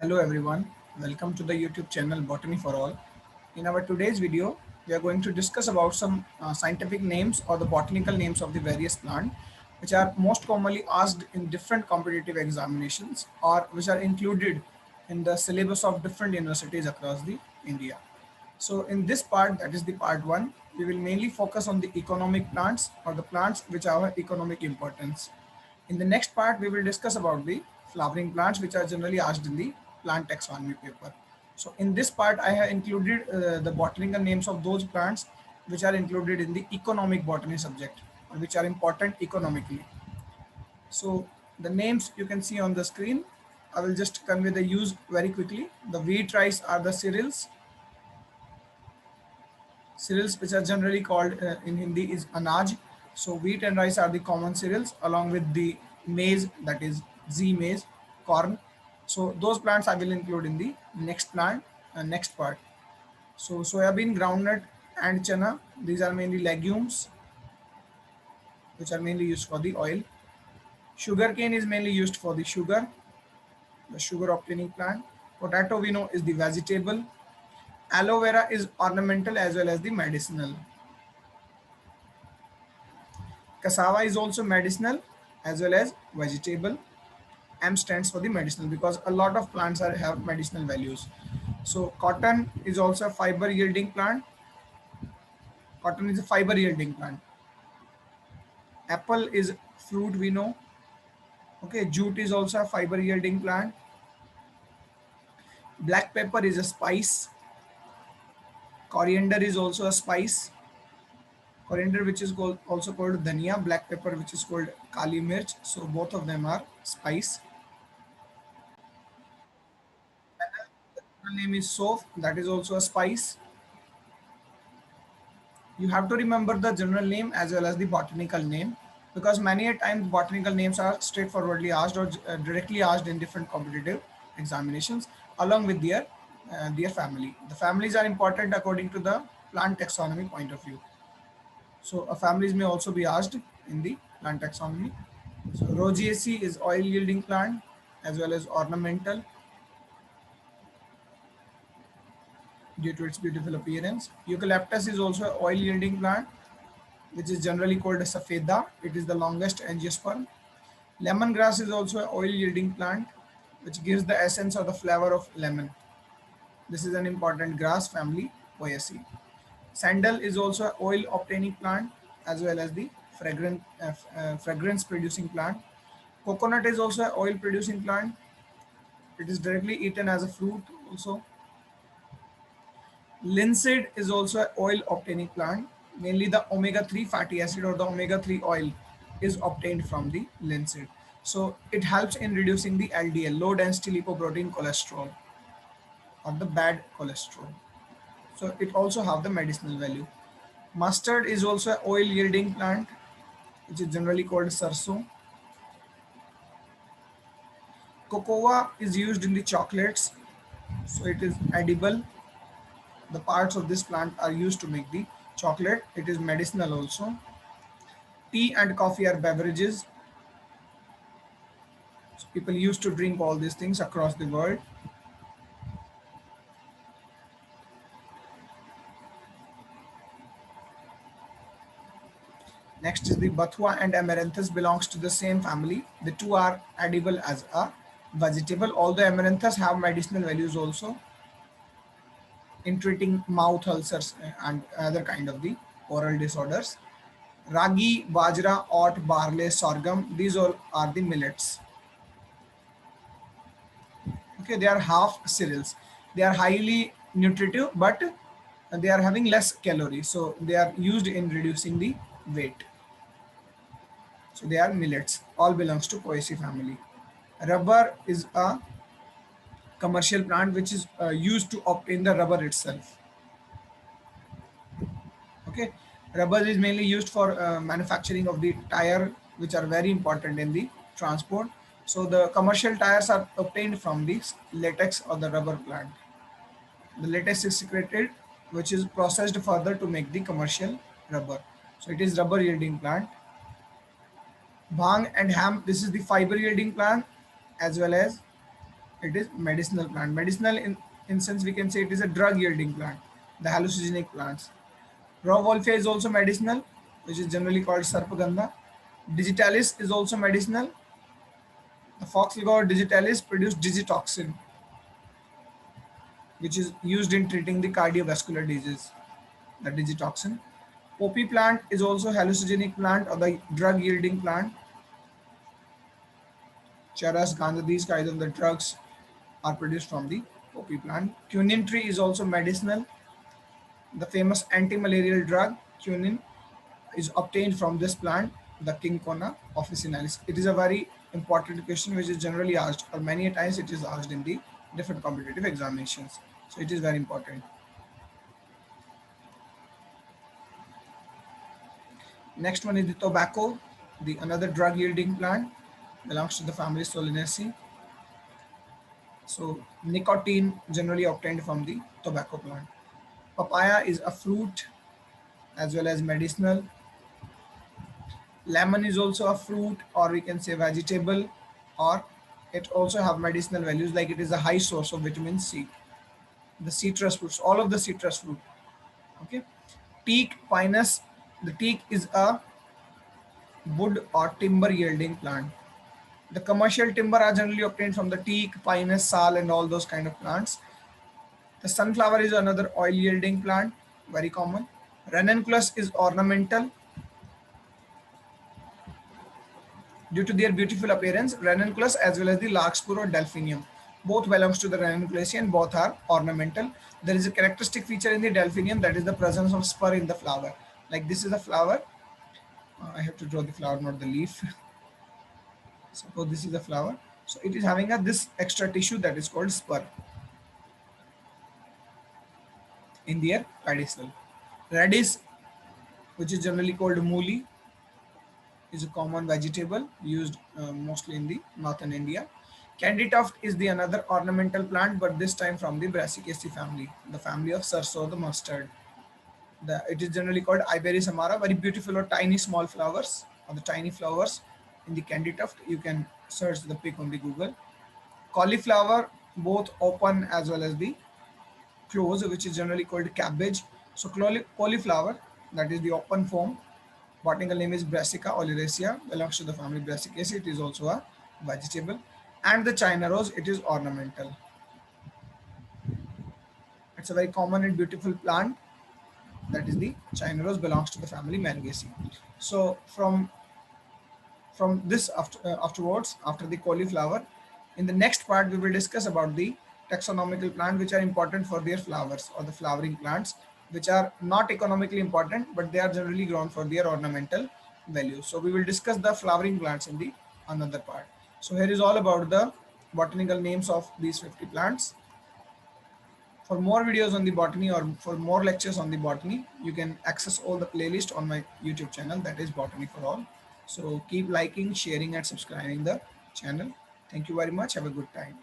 Hello everyone, welcome to the YouTube channel Botany for All. In our today's video, we are going to discuss about some scientific names or the botanical names of the various plants which are most commonly asked in different competitive examinations or which are included in the syllabus of different universities across the India. So in this part, that is the part 1, we will mainly focus on the economic plants or the plants which are of economic importance. In the next part, we will discuss about the flowering plants which are generally asked in the plant taxonomy paper. So in this part, I have included the botanical names of those plants which are included in the economic botany subject or which are important economically. So the names you can see on the screen. I will just convey the use very quickly. The wheat rice are the cereals. Cereals which are generally called in Hindi is anaj. So wheat and rice are the common cereals along with the maize, that is Z maize, corn. So those plants I will include in the next part. So soybean, groundnut and chana, these are mainly legumes which are mainly used for the oil. Sugarcane is mainly used for the sugar obtaining plant. Potato we know is the vegetable. Aloe vera is ornamental as well as the medicinal. Cassava is also medicinal as well as vegetable. M stands for the medicinal because a lot of plants have medicinal values. So cotton is also a fiber yielding plant. Cotton is a fiber yielding plant. Apple is fruit we know. Okay, jute is also a fiber yielding plant. Black pepper is a spice. Coriander is also a spice. Coriander which is also called dhania, black pepper which is called kali mirch. So both of them are spice. The name is sof, that is also a spice. You have to remember the general name as well as the botanical name because many a times botanical names are straightforwardly asked or directly asked in different competitive examinations along with their family. The families are important according to the plant taxonomy point of view. So families may also be asked in the plant taxonomy. So Rosaceae is oil yielding plant as well as ornamental due to its beautiful appearance. Eucalyptus is also an oil yielding plant which is generally called a safeda. It is the longest angiosperm. Lemongrass is also an oil yielding plant which gives the essence or the flavor of lemon. This is an important grass family, Poaceae. Sandal is also an oil obtaining plant as well as the fragrance producing plant. Coconut is also an oil producing plant. It is directly eaten as a fruit also. Linseed is also an oil obtaining plant. Mainly the omega-3 fatty acid or the omega-3 oil is obtained from the linseed. So it helps in reducing the LDL, low density lipoprotein cholesterol or the bad cholesterol. So it also have the medicinal value. Mustard is also an oil yielding plant which is generally called sarso. Cocoa is used in the chocolates, so it is edible. The parts of this plant are used to make the chocolate. It is medicinal also. Tea and coffee are beverages. So people used to drink all these things across the world. Next is the Bathua and Amaranthus belongs to the same family. The two are edible as a vegetable, although Amaranthus have medicinal values also in treating mouth ulcers and other kind of the oral disorders. Ragi, bajra, oat, barley, sorghum, these all are the millets. Okay, they are half cereals. They are highly nutritive, but they are having less calories. So they are used in reducing the weight. So they are millets. All belongs to Poaceae family. Rubber is a commercial plant which is used to obtain the rubber itself. Okay, rubber is mainly used for manufacturing of the tire, which are very important in the transport. So the commercial tires are obtained from the latex or the rubber plant. The latex is secreted, which is processed further to make the commercial rubber. So it is rubber yielding plant. Bhang and hemp, this is the fiber yielding plant as well as It is medicinal plant. Medicinal in sense we can say it is a drug yielding plant, the hallucinogenic plants. Raw Wolfia is also medicinal, which is generally called Sarpagandha. Digitalis is also medicinal. The Foxglove digitalis produce digitoxin, which is used in treating the cardiovascular disease, the digitoxin. Poppy plant is also hallucinogenic plant or the drug yielding plant. Charas, ganja, these kinds of the drugs are produced from the poppy plant. Quinine tree is also medicinal. The famous anti-malarial drug quinine is obtained from this plant, the Cinchona officinalis. It is a very important question which is generally asked, or many times it is asked in the different competitive examinations. So it is very important. Next one is the tobacco, the another drug yielding plant, belongs to the family Solanaceae. So nicotine generally obtained from the tobacco plant. Papaya is a fruit as well as medicinal. Lemon is also a fruit, or we can say vegetable, or it also have medicinal values, like it is a high source of vitamin C. The citrus fruits, all of the citrus fruit. Okay. Teak, pinus. The teak is a wood or timber yielding plant. The commercial timber are generally obtained from the teak, pinus, sal, and all those kind of plants. The sunflower is another oil yielding plant, very common. Ranunculus is ornamental. Due to their beautiful appearance, ranunculus as well as the larkspur or delphinium, both belongs to the ranunculaceae and both are ornamental. There is a characteristic feature in the delphinium, that is the presence of spur in the flower. Like this is a flower. I have to draw the flower, not the leaf. Suppose this is a flower. So it is having this extra tissue that is called spur in their pedicel. Radish, which is generally called mooli, is a common vegetable used mostly in the northern India. Candy tuft is the another ornamental plant, but this time from the Brassicaceae family, the family of sarso, the mustard. It is generally called Iberis amara, very beautiful or tiny small flowers, or the tiny flowers in the candy tuft. You can search the pic on the Google. Cauliflower, both open as well as the close, which is generally called cabbage. So cauliflower, that is the open form. Botanical name is Brassica oleracea, belongs to the family Brassicaceae. It is also a vegetable. And the China rose, it is ornamental. It's a very common and beautiful plant. That is the China rose, belongs to the family Mariaceae. So from this afterwards, after the cauliflower, in the next part we will discuss about the taxonomical plants, which are important for their flowers, or the flowering plants, which are not economically important, but they are generally grown for their ornamental value. So we will discuss the flowering plants in the another part. So here is all about the botanical names of these 50 plants. For more videos on the botany, or for more lectures on the botany, you can access all the playlist on my YouTube channel, that is Botany for All. So keep liking, sharing, and subscribing the channel. Thank you very much. Have a good time.